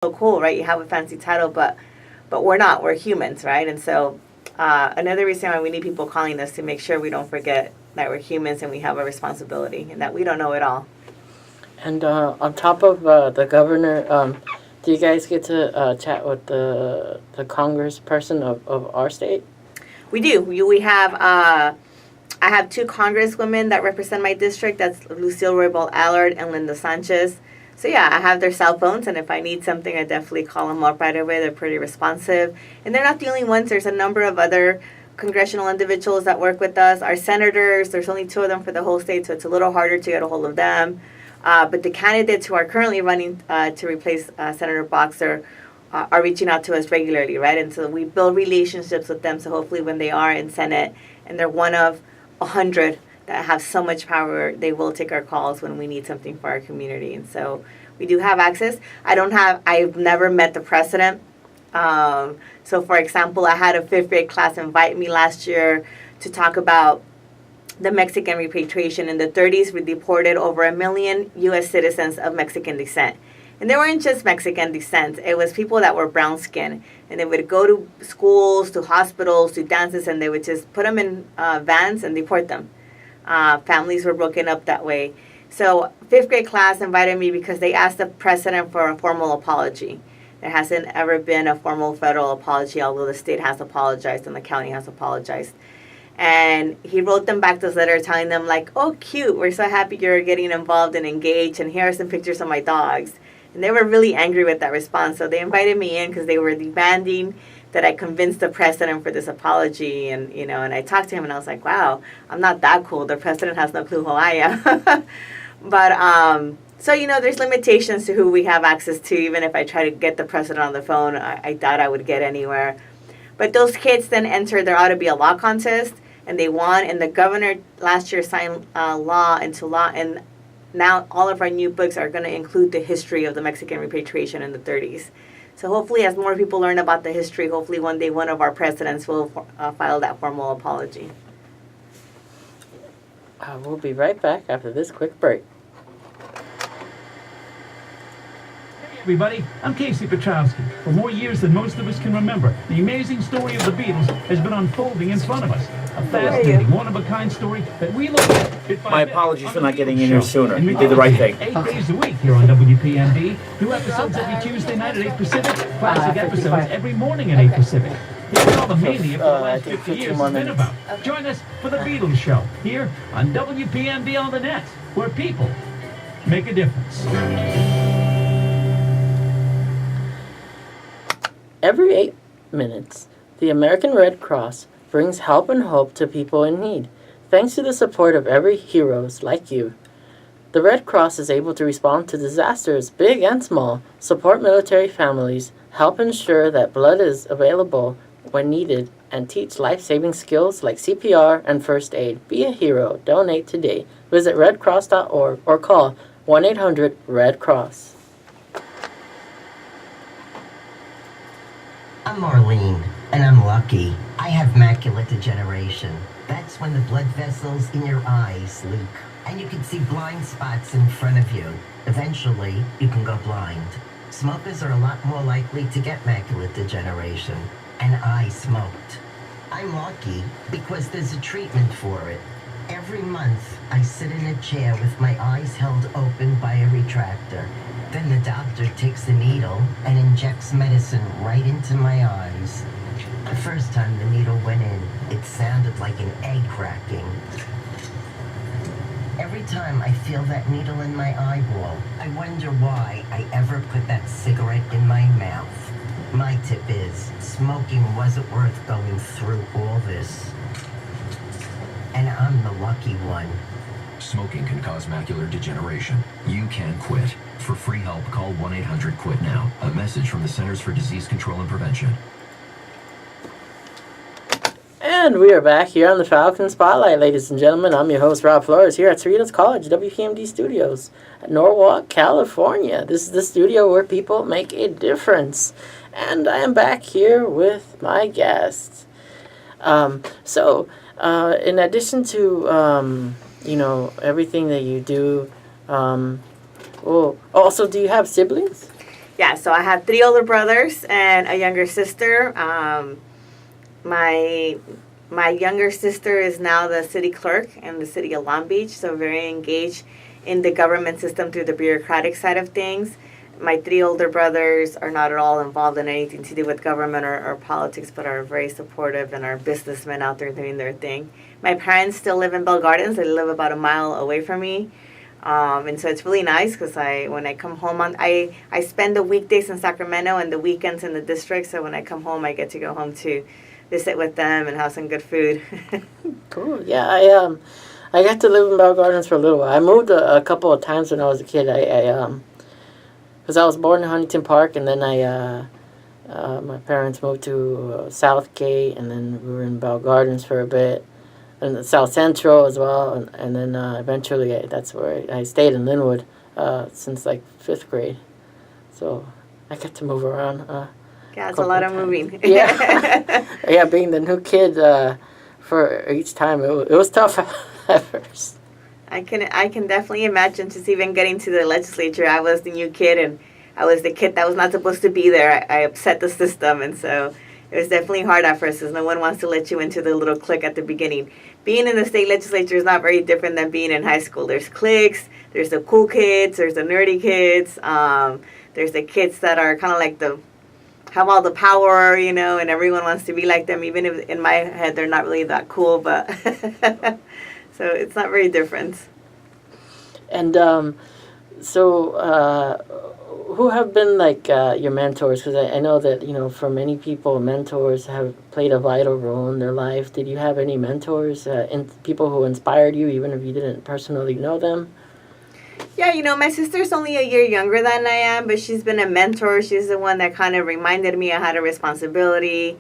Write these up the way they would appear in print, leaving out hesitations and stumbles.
so cool, right? You have a fancy title, but we're not. We're humans, right? And so another reason why we need people calling us to make sure we don't forget that we're humans and we have a responsibility and that we don't know it all. And on top of the governor, do you guys get to chat with the congressperson of our state? We do. We have. I have two congresswomen that represent my district. That's Lucille Roybal Allard and Linda Sanchez. So yeah, I have their cell phones, and if I need something, I definitely call them up right away. They're pretty responsive, and they're not the only ones. There's a number of other congressional individuals that work with us. Our senators. There's only two of them for the whole state, so it's a little harder to get a hold of them. But the candidates who are currently running to replace Senator Boxer are reaching out to us regularly, right? And so we build relationships with them. So hopefully, when they are in Senate and they're one of 100 that have so much power, they will take our calls when we need something for our community. And so we do have access. I've never met the president. So for example, I had a 5th grade class invite me last year to talk about the Mexican repatriation. In the 30s, we deported over 1 million U.S. citizens of Mexican descent. And they weren't just Mexican descent. It was people that were brown skinned. And they would go to schools, to hospitals, to dances, and they would just put them in vans and deport them. Families were broken up that way. So 5th grade class invited me because they asked the president for a formal apology. There hasn't ever been a formal federal apology, although the state has apologized and the county has apologized. And he wrote them back this letter telling them, like, oh, cute, we're so happy you're getting involved and engaged, and here are some pictures of my dogs. And they were really angry with that response. So they invited me in because they were demanding that I convince the president for this apology. And, and I talked to him and I was like, wow, I'm not that cool. The president has no clue who I am. But, so, there's limitations to who we have access to. Even if I try to get the president on the phone, I doubt I would get anywhere. But those kids then entered, there ought to be a law contest, and they won. And the governor last year signed law into law. And now all of our new books are going to include the history of the Mexican repatriation in the 30s. So hopefully, as more people learn about the history, hopefully one day one of our presidents will file that formal apology. We'll be right back after this quick break. Everybody, I'm Casey Petrowski. For more years than most of us can remember, the amazing story of the Beatles has been unfolding in front of us. A fascinating, one-of-a-kind story that we look at bit by My bit apologies on for the not getting Beatles in here show. sooner. And we You did the right thing. 8 days a week here on WPMD. New episodes every Tuesday night at 8 Pacific. Classic episodes every morning at 8 Pacific. Here's all the mania for the last 50 years has been about. Join us for the Beatles show here on WPMD on the net, where people make a difference. Every 8 minutes, the American Red Cross brings help and hope to people in need. Thanks to the support of every heroes like you, the Red Cross is able to respond to disasters, big and small, support military families, help ensure that blood is available when needed, and teach life-saving skills like CPR and first aid. Be a hero. Donate today. Visit redcross.org or call 1-800-RED-CROSS. I'm Marlene, and I'm lucky. I have macular degeneration. That's when the blood vessels in your eyes leak, and you can see blind spots in front of you. Eventually, you can go blind. Smokers are a lot more likely to get macular degeneration, and I smoked. I'm lucky because there's a treatment for it. Every month, I sit in a chair with my eyes held open by a retractor. Then the doctor takes a needle and injects medicine right into my eyes. The first time the needle went in, it sounded like an egg cracking. Every time I feel that needle in my eyeball, I wonder why I ever put that cigarette in my mouth. My tip is, smoking wasn't worth going through all this. And I'm the lucky one. Smoking can cause macular degeneration. You can quit. For free help, call 1-800-QUIT-NOW. A message from the Centers for Disease Control and Prevention. And we are back here on the Falcon Spotlight, ladies and gentlemen. I'm your host, Rob Flores, here at Cerritos College, WPMD Studios, at Norwalk, California. This is the studio where people make a difference. And I am back here with my guests. In addition to, everything that you do, also, do you have siblings? Yeah, so I have 3 older brothers and a younger sister. My younger sister is now the city clerk in the city of Long Beach, so very engaged in the government system through the bureaucratic side of things. My 3 older brothers are not at all involved in anything to do with government or politics, but are very supportive and are businessmen out there doing their thing. My parents still live in Bell Gardens. They live about a mile away from me. And so it's really nice because when I come home, I spend the weekdays in Sacramento and the weekends in the district. So when I come home, I get to go home to visit with them and have some good food. Cool. Yeah, I got to live in Bell Gardens for a little while. I moved a couple of times when I was a kid. Because I was born in Huntington Park, and then my parents moved to Southgate, and then we were in Bell Gardens for a bit, and South Central as well, and then eventually that's where I stayed in Linwood since like 5th grade. So I got to move around. Yeah, it's a lot of moving. Yeah, yeah, being the new kid for each time, it was tough at first. I can definitely imagine just even getting to the legislature. I was the new kid, and I was the kid that was not supposed to be there. I upset the system, and so it was definitely hard at first because no one wants to let you into the little clique at the beginning. Being in the state legislature is not very different than being in high school. There's cliques, there's the cool kids, there's the nerdy kids, there's the kids that are kind of like have all the power, and everyone wants to be like them, even if in my head they're not really that cool, but so it's not very different. And who have been like your mentors? Because I know that, for many people, mentors have played a vital role in their life. Did you have any mentors, people who inspired you, even if you didn't personally know them? Yeah, my sister's only a year younger than I am, but she's been a mentor. She's the one that kind of reminded me I had a responsibility.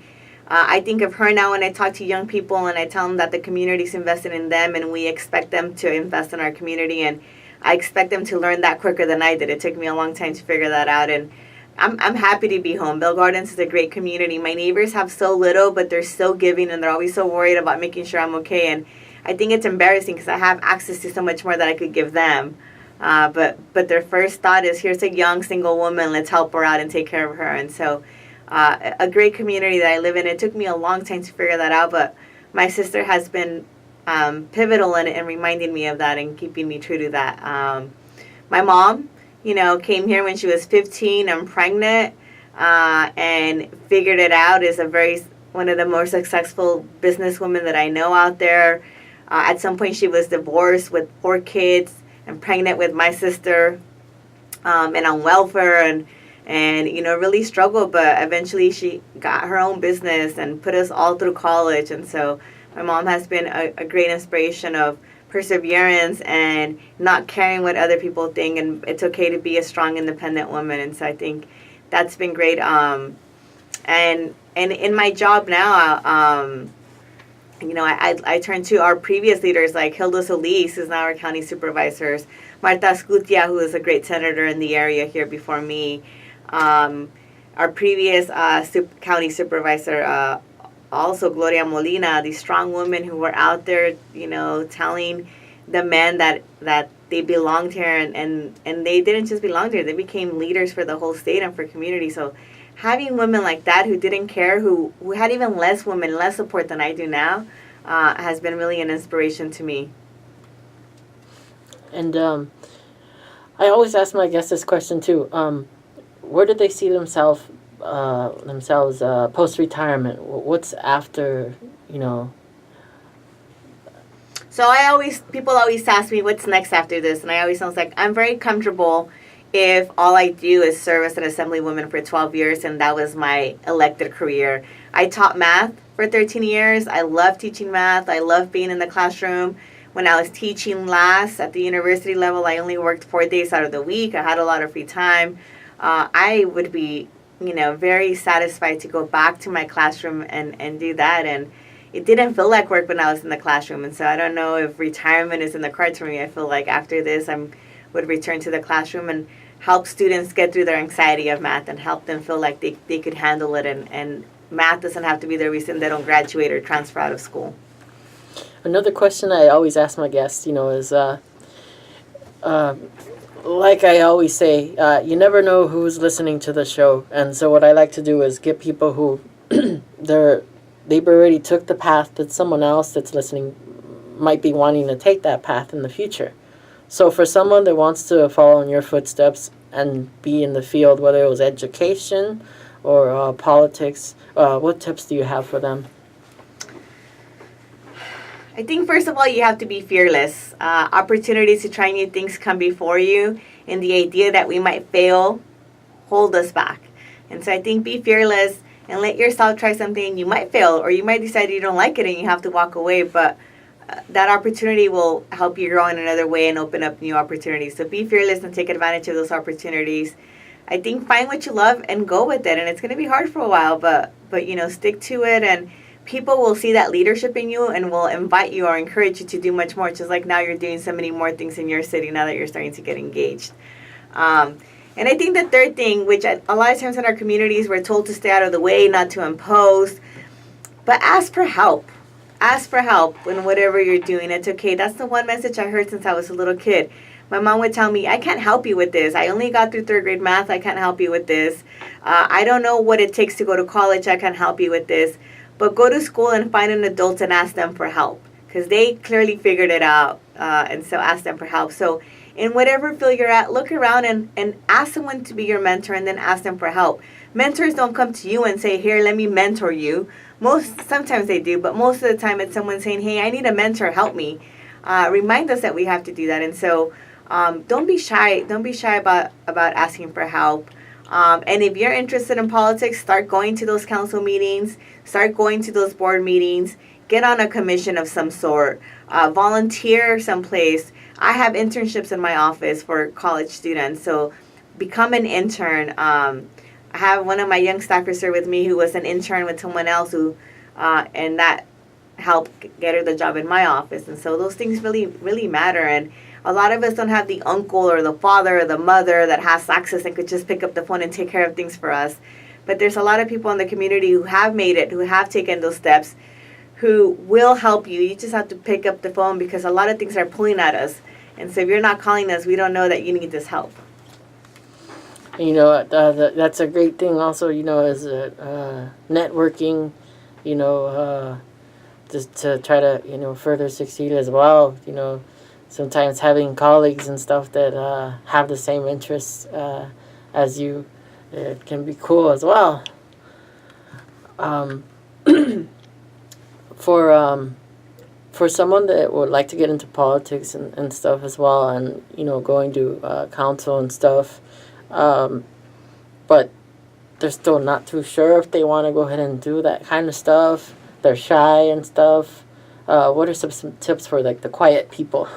I think of her now when I talk to young people and I tell them that the community's invested in them and we expect them to invest in our community, and I expect them to learn that quicker than I did. It took me a long time to figure that out, and I'm happy to be home. Bell Gardens is a great community. My neighbors have so little, but they're so giving, and they're always so worried about making sure I'm okay, and I think it's embarrassing because I have access to so much more that I could give them. But their first thought is, here's a young single woman, let's help her out and take care of her. And so a great community that I live in. It took me a long time to figure that out, but my sister has been pivotal in reminding me of that and keeping me true to that. My mom, came here when she was 15 and pregnant and figured it out, is one of the more successful businesswomen that I know out there. At some point she was divorced with 4 kids and pregnant with my sister, and on welfare, and really struggled, but eventually she got her own business and put us all through college. And so my mom has been a great inspiration of perseverance and not caring what other people think, and it's okay to be a strong, independent woman. And so I think that's been great. And in my job now, I turn to our previous leaders like Hilda Solis, who's now our county supervisors, Marta Scutia, who is a great senator in the area here before me, our previous county supervisor, also Gloria Molina, these strong women who were out there, telling the men that they belonged here, and they didn't just belong here, they became leaders for the whole state and for community. So having women like that who didn't care, who had even less support than I do now, has been really an inspiration to me. And I always ask my guests this question too. Where do they see themselves post-retirement? What's after, So people always ask me, what's next after this? And I always sound like, I'm very comfortable if all I do is serve as an Assembly Woman for 12 years, and that was my elected career. I taught math for 13 years. I love teaching math. I love being in the classroom. When I was teaching last at the university level, I only worked 4 days out of the week. I had a lot of free time. I would be, very satisfied to go back to my classroom and do that. And it didn't feel like work when I was in the classroom. And so I don't know if retirement is in the cards for me. I feel like after this, I would return to the classroom and help students get through their anxiety of math and help them feel like they could handle it. And math doesn't have to be the reason they don't graduate or transfer out of school. Another question I always ask my guests, is like I always say, you never know who's listening to the show, and so what I like to do is get people who they've already took the path that someone else that's listening might be wanting to take that path in the future. So for someone that wants to follow in your footsteps and be in the field, whether it was education or politics, what tips do you have for them? I think first of all, you have to be fearless. Opportunities to try new things come before you, and the idea that we might fail hold us back. And so I think be fearless and let yourself try something. You might fail, or you might decide you don't like it and you have to walk away, but that opportunity will help you grow in another way and open up new opportunities. So be fearless and take advantage of those opportunities. I think find what you love and go with it. And it's going to be hard for a while, but stick to it, and people will see that leadership in you and will invite you or encourage you to do much more. Just like now you're doing so many more things in your city now that you're starting to get engaged. And I think the third thing, which a lot of times in our communities we're told to stay out of the way, not to impose, but ask for help. Ask for help in whatever you're doing. It's okay. That's the one message I heard since I was a little kid. My mom would tell me, I can't help you with this. I only got through third grade math. I can't help you with this. I don't know what it takes to go to college. I can't help you with this. But go to school and find an adult and ask them for help, because they clearly figured it out. And so ask them for help. So in whatever field you're at, look around and ask someone to be your mentor, and then ask them for help. Mentors don't come to you and say, here, let me mentor you. Sometimes they do, but most of the time it's someone saying, hey, I need a mentor, help me. Remind us that we have to do that. And so don't be shy. Don't be shy about asking for help. And if you're interested in politics, start going to those council meetings, start going to those board meetings, get on a commission of some sort, volunteer someplace. I have internships in my office for college students, so become an intern. I have one of my young staffers here with me who was an intern with someone else and that helped get her the job in my office. And so those things really, really matter. And a lot of us don't have the uncle or the father or the mother that has access and could just pick up the phone and take care of things for us. But there's a lot of people in the community who have made it, who have taken those steps, who will help you. You just have to pick up the phone, because a lot of things are pulling at us. And so if you're not calling us, we don't know that you need this help. That's a great thing also, is networking, just to try to, further succeed as well. Sometimes having colleagues and stuff that have the same interests as you, it can be cool as well. For someone that would like to get into politics and stuff as well, and going to council and stuff, but they're still not too sure if they want to go ahead and do that kind of stuff. They're shy and stuff. What are some tips for the quiet people?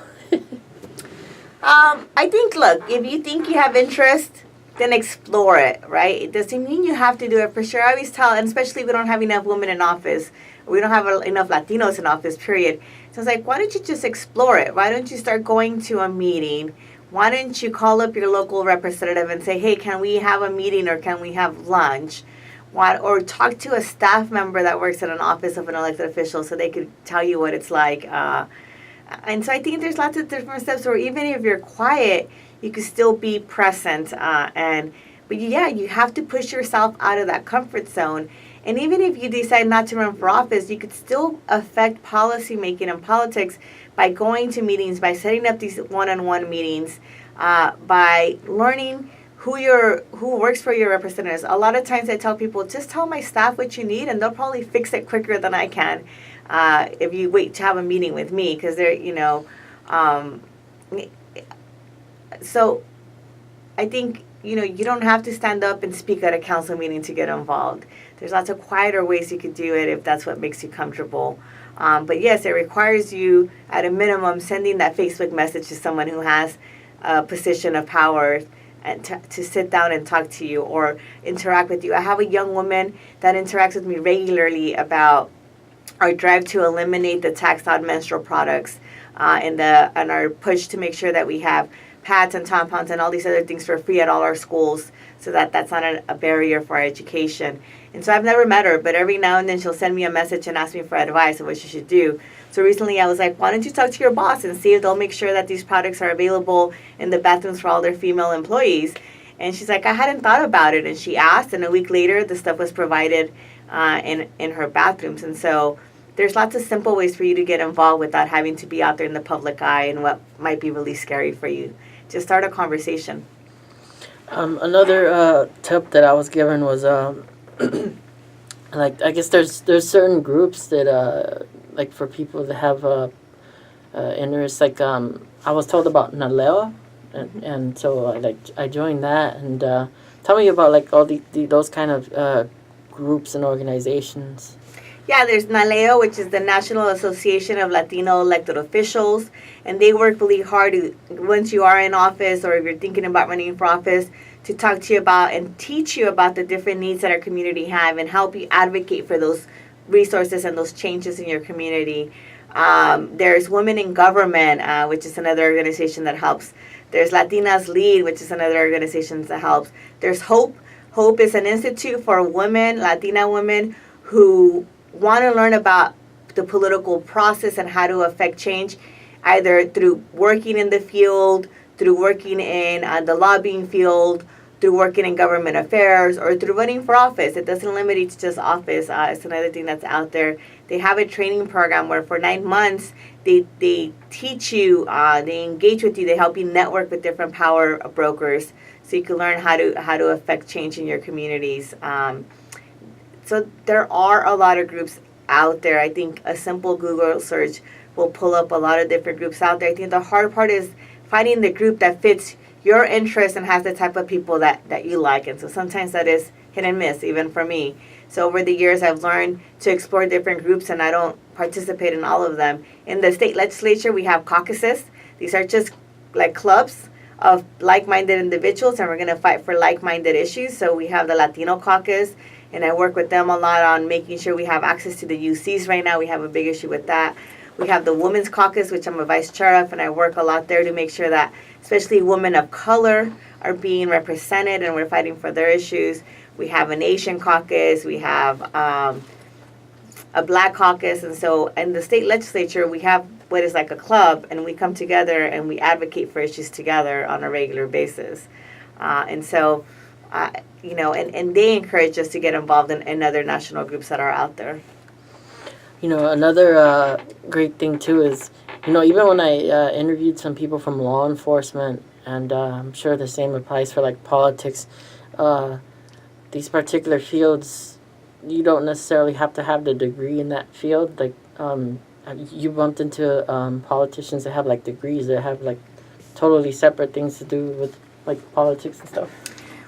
I think, look, if you think you have interest, then explore it, right? It doesn't mean you have to do it for sure. I always tell, and especially if we don't have enough women in office, we don't have enough Latinos in office, period. So it's like, why don't you just explore it? Why don't you start going to a meeting? Why don't you call up your local representative and say, hey, can we have a meeting, or can we have lunch? Or talk to a staff member that works at an office of an elected official so they could tell you what it's like. And so I think there's lots of different steps where even if you're quiet, you can still be present. But you have to push yourself out of that comfort zone. And even if you decide not to run for office, you could still affect policy making and politics by going to meetings, by setting up these one-on-one meetings, by learning who works for your representatives. A lot of times I tell people, just tell my staff what you need, and they'll probably fix it quicker than I can if you wait to have a meeting with me, because they're, so I think, you don't have to stand up and speak at a council meeting to get involved. There's lots of quieter ways you could do it if that's what makes you comfortable. But yes, it requires you, at a minimum, sending that Facebook message to someone who has a position of power and to sit down and talk to you or interact with you. I have a young woman that interacts with me regularly about our drive to eliminate the taxed on menstrual products and our push to make sure that we have pads and tampons and all these other things for free at all our schools, so that's not a barrier for our education. And so I've never met her, but every now and then she'll send me a message and ask me for advice on what she should do. So recently I was like, why don't you talk to your boss and see if they'll make sure that these products are available in the bathrooms for all their female employees. And she's like, I hadn't thought about it. And she asked, and a week later the stuff was provided in her bathrooms. And so there's lots of simple ways for you to get involved without having to be out there in the public eye and what might be really scary for you. Just start a conversation. Another tip that I was given was like, I guess there's certain groups that like for people that have interests. Like I was told about Naleo, and so I joined that. And tell me about like all those kind of groups and organizations. Yeah, there's NALEO, which is the National Association of Latino Elected Officials, and they work really hard once you are in office or if you're thinking about running for office, to talk to you about and teach you about the different needs that our community have and help you advocate for those resources and those changes in your community. There's Women in Government, which is another organization that helps. There's Latinas Lead, which is another organization that helps. There's HOPE. HOPE is an institute for women, Latina women, who want to learn about the political process and how to affect change, either through working in the field, through working in the lobbying field, through working in government affairs, or through running for office. It doesn't limit it to just office. It's another thing that's out there. They have a training program where for 9 months they teach you, they engage with you, they help you network with different power brokers so you can learn how to affect change in your communities. So there are a lot of groups out there. I think a simple Google search will pull up a lot of different groups out there. I think the hard part is finding the group that fits your interest and has the type of people that you like. And so sometimes that is hit and miss, even for me. So over the years, I've learned to explore different groups, and I don't participate in all of them. In the state legislature, we have caucuses. These are just like clubs of like-minded individuals, and we're going to fight for like-minded issues. So we have the Latino caucus, and I work with them a lot on making sure we have access to the UCs right now. We have a big issue with that. We have the Women's Caucus, which I'm a vice chair of, and I work a lot there to make sure that especially women of color are being represented, and we're fighting for their issues. We have an Asian caucus. We have a Black caucus. And so in the state legislature, we have what is like a club, and we come together and we advocate for issues together on a regular basis. And so, you know, and they encourage us to get involved in other national groups that are out there. You know, another great thing, too, is, you know, even when I interviewed some people from law enforcement, and I'm sure the same applies for, like, politics, these particular fields, you don't necessarily have to have the degree in that field. Like, you bumped into politicians that have, like, degrees that have, like, totally separate things to do with, like, politics and stuff.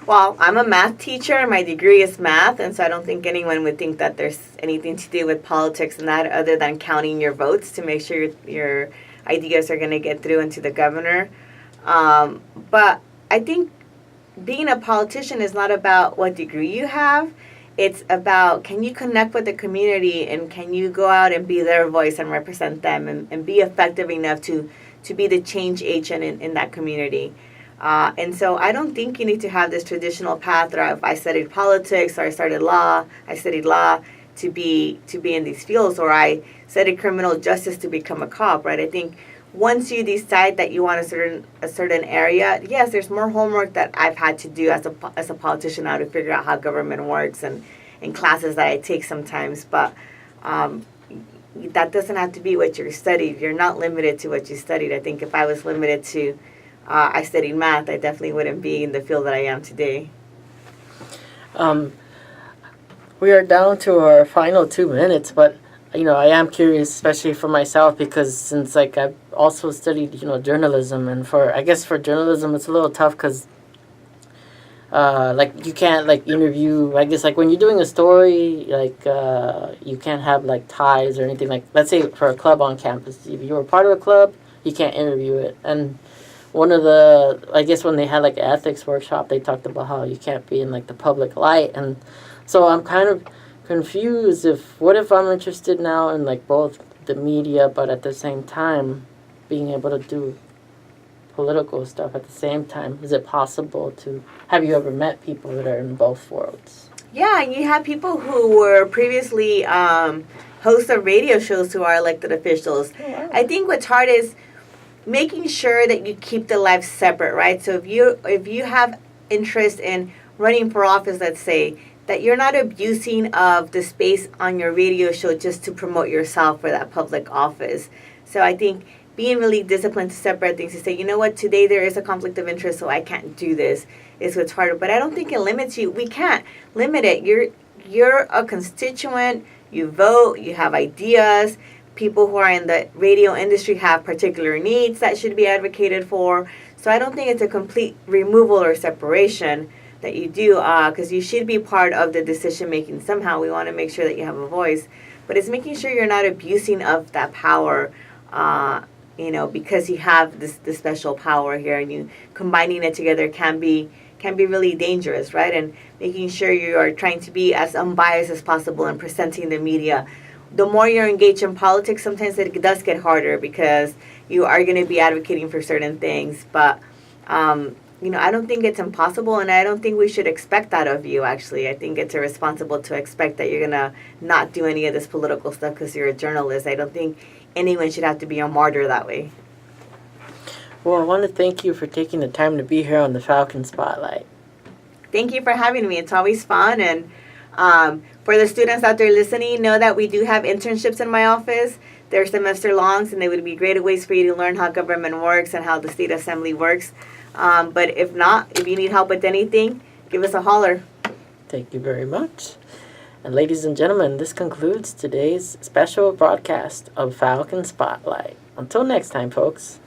Well, I'm a math teacher, and my degree is math, and so I don't think anyone would think that there's anything to do with politics and that other than counting your votes to make sure your ideas are going to get through into the governor. But I think being a politician is not about what degree you have. It's about, can you connect with the community, and can you go out and be their voice and represent them and be effective enough to be the change agent in that community. And so I don't think you need to have this traditional path where if I studied politics or I studied law to be in these fields, or I studied criminal justice to become a cop, right? I think once you decide that you want a certain area, yes, there's more homework that I've had to do as a politician now to figure out how government works and classes that I take sometimes, but that doesn't have to be what you studied. You're not limited to what you studied. I think if I was limited to I studied math, I definitely wouldn't be in the field that I am today. We are down to our final 2 minutes, but, you know, I am curious, especially for myself, because since, like, I've also studied, you know, journalism, and I guess for journalism it's a little tough because, like, you can't, like, interview, I guess, like, when you're doing a story, like, you can't have, like, ties or anything, like, let's say for a club on campus, if you were part of a club, you can't interview it, and one of the, I guess when they had, like, ethics workshop, they talked about how you can't be in, like, the public light, and so I'm kind of confused what if I'm interested now in, like, both the media, but at the same time being able to do political stuff at the same time? Is it possible to, have you ever met people that are in both worlds? Yeah, and you have people who were previously hosts of radio shows who are elected officials. Oh, wow. I think what's hard is making sure that you keep the lives separate, right? So if you have interest in running for office, let's say, that you're not abusing of the space on your radio show just to promote yourself for that public office. So I think being really disciplined to separate things, to say, you know what, today there is a conflict of interest, so I can't do this, is what's harder. But I don't think it limits you. We can't limit it. You're a constituent. You vote. You have ideas. People who are in the radio industry have particular needs that should be advocated for. So I don't think it's a complete removal or separation that you do, because you should be part of the decision making somehow. We want to make sure that you have a voice, but it's making sure you're not abusing of that power, because you have this special power here, and you combining it together can be really dangerous, right? And making sure you are trying to be as unbiased as possible and presenting the media. The more you're engaged in politics, sometimes it does get harder because you are going to be advocating for certain things. But, I don't think it's impossible, and I don't think we should expect that of you, actually. I think it's irresponsible to expect that you're going to not do any of this political stuff because you're a journalist. I don't think anyone should have to be a martyr that way. Well, I want to thank you for taking the time to be here on the Falcon Spotlight. Thank you for having me. It's always fun. And for the students out there listening, know that we do have internships in my office. They're semester longs, and they would be great ways for you to learn how government works and how the state assembly works. But if not, if you need help with anything, give us a holler. Thank you very much. And ladies and gentlemen, this concludes today's special broadcast of Falcon Spotlight. Until next time, folks.